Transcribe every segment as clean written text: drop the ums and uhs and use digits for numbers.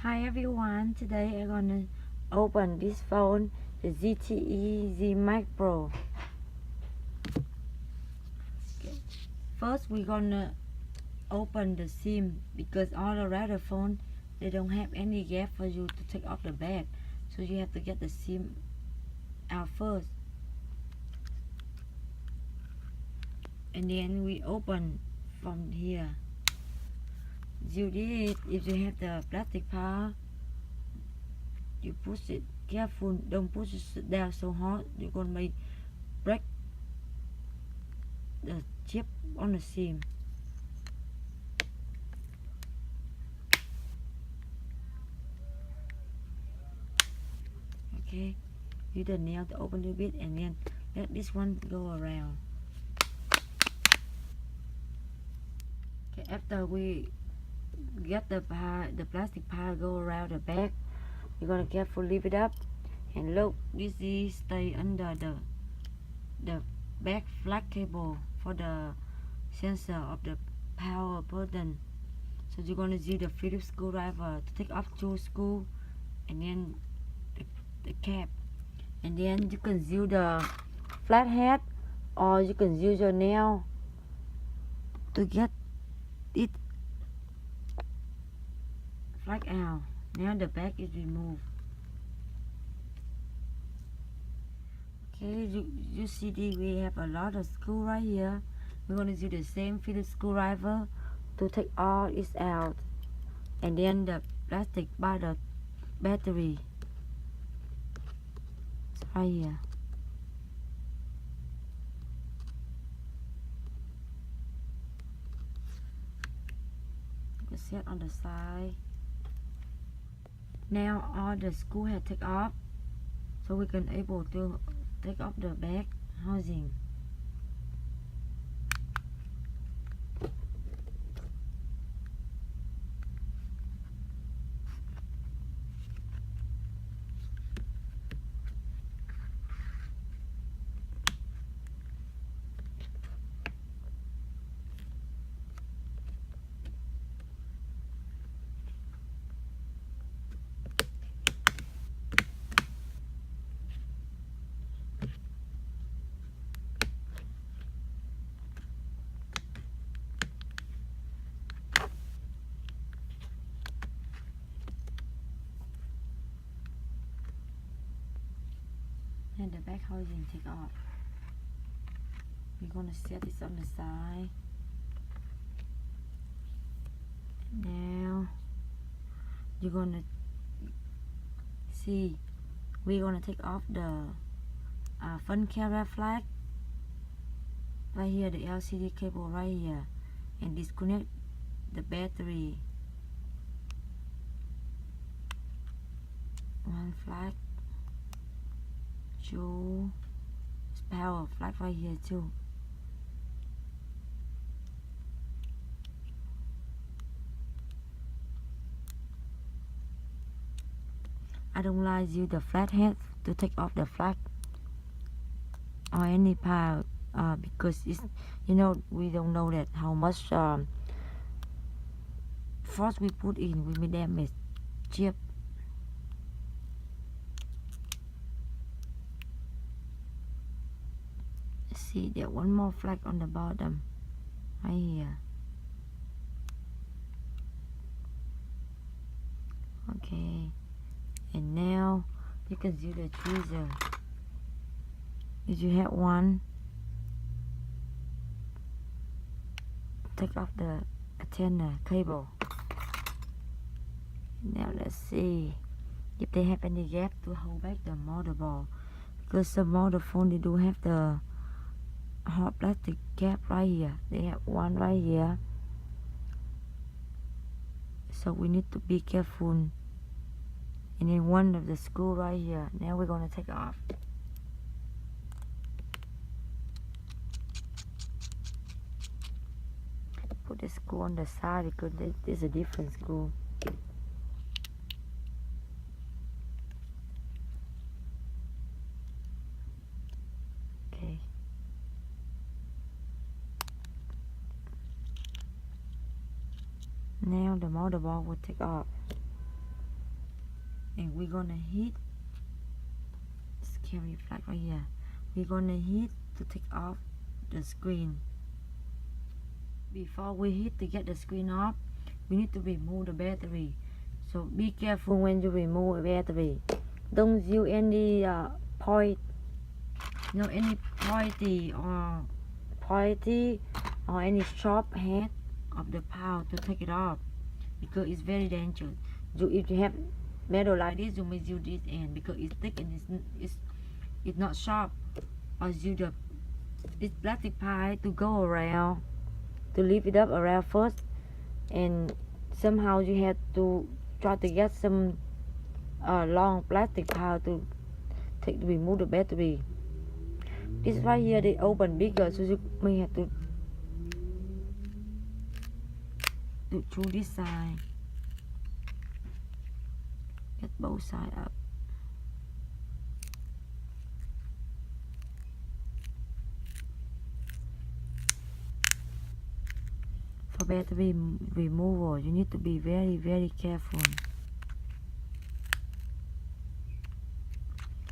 Hi everyone, today I'm gonna open this phone, the zmax Pro. Okay. First we're gonna open the SIM because all the other phone they don't have any gap for you to take off the back, so you have to get the SIM out first. And then we open from here. You did it. If you have the plastic part, you push it careful, don't push it down so hard, you're gonna break the chip on the SIM. Okay, use the nail to open a bit and then let this one go around. Okay, after we get the plastic part go around the back, you're gonna carefully lift it up and look, this is stay under the back flat cable for the sensor of the power button. So you're gonna use the Phillips screwdriver to take off two screws and then the cap, and then you can use the flathead or you can use your nail to get it flag out. Now the back is removed. Okay, you see we have a lot of screw right here. We're going to use the same Phillips screwdriver to take all this out, and then the plastic by the battery. It's right here. You can set on the side. Now all the screw have take off, so we can able to take off the back housing. And the back housing take off. We're gonna set this on the side. Now you're gonna see we're gonna take off the front camera flag right here, the LCD cable right here, and disconnect the battery. One flag, two, power flag right here too. I don't like use the flathead to take off the flag or any part because it's, we don't know that how much force we put in, we may damage chip. See, there one more flag on the bottom right here. Okay, and now you can use the tweezer. If you have one, take off the antenna cable. Now let's see if they have any gap to hold back the motherboard, because some motherphone they do have the hard plastic gap right here. They have one right here, so we need to be careful. And then one of the screw right here. Now we're gonna take off. Put the screw on the side because there's a different screw. Okay. Now the motherboard will take off. and we're gonna hit carry flag right here. We're gonna hit to take off the screen. Before we hit to get the screen off, we need to remove the battery. So be careful when you remove a battery. Don't use any pointy or any sharp head of the power to take it off, because it's very dangerous. If you have metal like this, you may use this end because it's thick and it's not sharp. Or use this plastic pipe to go around, to lift it up around first, and somehow you have to try to get some long plastic pipe to remove the battery. This right here, they open bigger, so you may have to through this side. Get both sides up. For battery removal, you need to be very, very careful.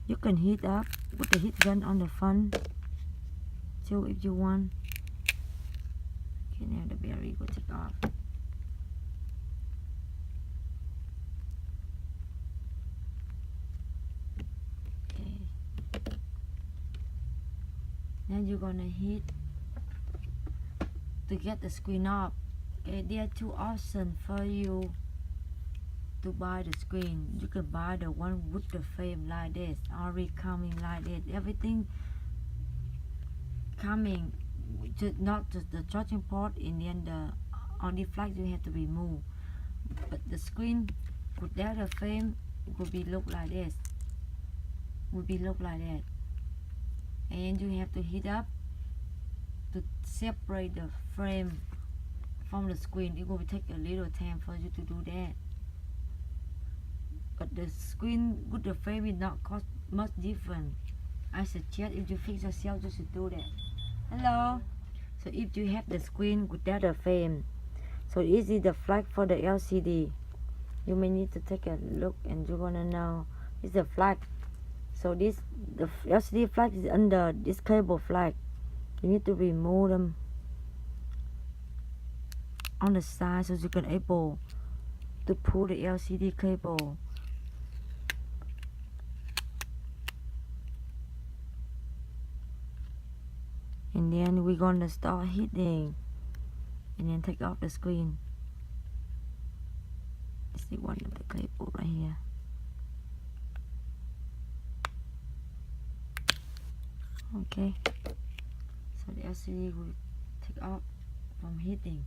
You can heat up, put the heat gun on the front, so if you want. Okay, now the battery will take off. Okay. Now you're gonna hit to get the screen off. Okay, there are two options for you to buy the screen. You can buy the one with the frame like this, already coming like this. Everything coming, not just the charging port, and then the on the flag you have to remove. But the screen without the frame would be look like this. Would be look like that. And you have to heat up to separate the frame from the screen. It will take a little time for you to do that. But the screen with the frame will not cost much different. I suggest if you fix yourself, you should do that. Hello. So if you have the screen without the frame, so this is the flag for the LCD. You may need to take a look, and you're gonna know it's the flag. So the LCD flag is under this cable flag. You need to remove them on the side so you can able to pull the LCD cable. And then we're gonna start hitting, and then take off the screen. This is one of the cable right here. Okay, so the LCD will take off from hitting.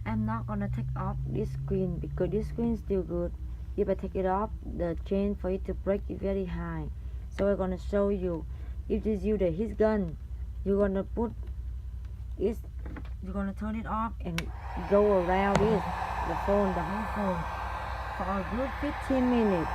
I'm not gonna take off this screen because this screen is still good. If I take it off, the chance for it to break is very high. So I'm gonna show you. If you use the heat gun, you're gonna put it, you're gonna turn it off and go around this, the whole phone, for a good 15 minutes.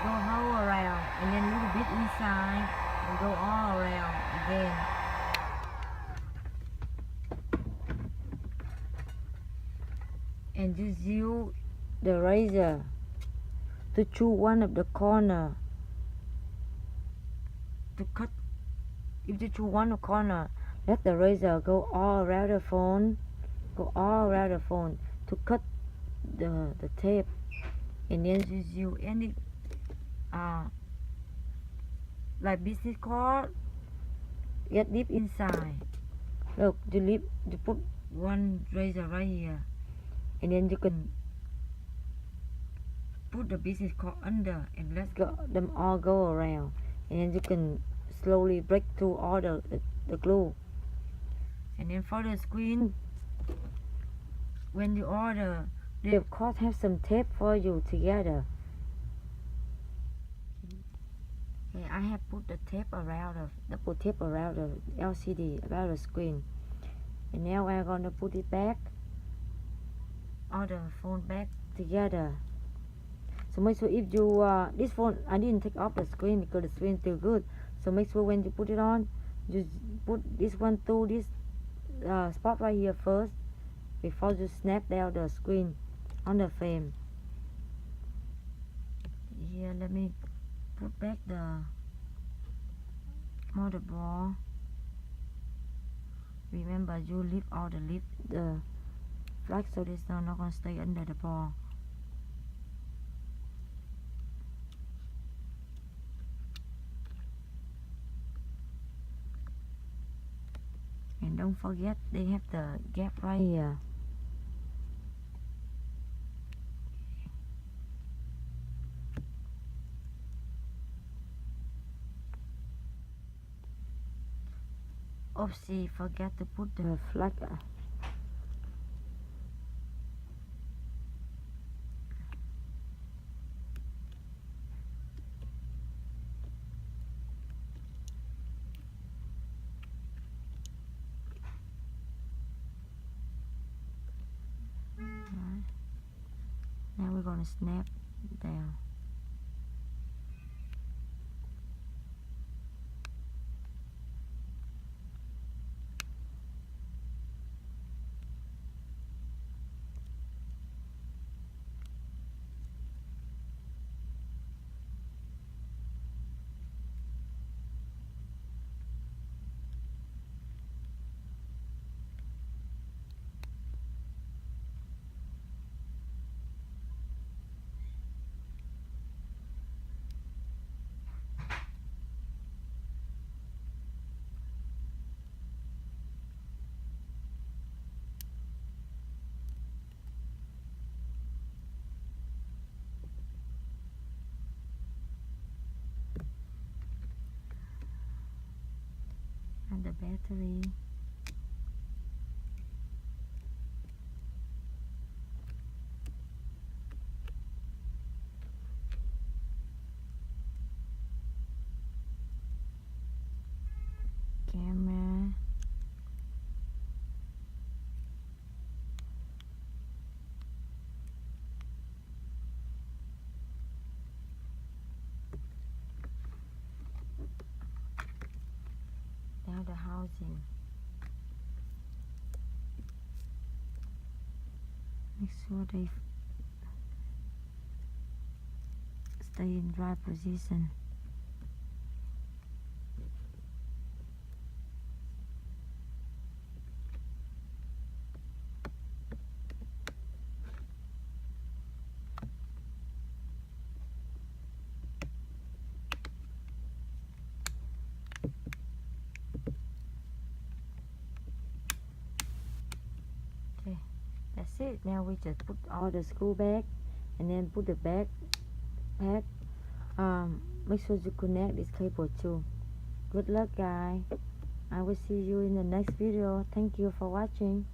Go all around, and then a little bit inside, and go all around again. And just use the razor to choose one of the corner to cut. If you choose one corner, let the razor go all around the phone, to cut the tape. And then just use any like business card, get deep inside. Look, you put one razor right here, and then you can put the business card under, and let them all go around, and then you can slowly break through all the glue. And then for the screen, when you order, they of course have some tape for you together. Okay, I have put the tape around the LCD, around the screen. And now I'm gonna put it back, all the phone back together. So make sure if you this phone, I didn't take off the screen because the screen is still good. So make sure when you put it on, just put this one through this spot right here first, before you snap down the screen on the frame. Here, let me put back the motherboard. Remember, you lift all the flag so it's not gonna stay under the board. And don't forget they have the gap right here. Oopsie, forget to put the flag. Now we're gonna snap down. And the battery. Camera. Now the housing. Make sure they stay in right position. Okay, that's it. Now we just put all the screw back and then put the back. Make sure you connect this cable too. Good luck, guys. I will see you in the next video. Thank you for watching.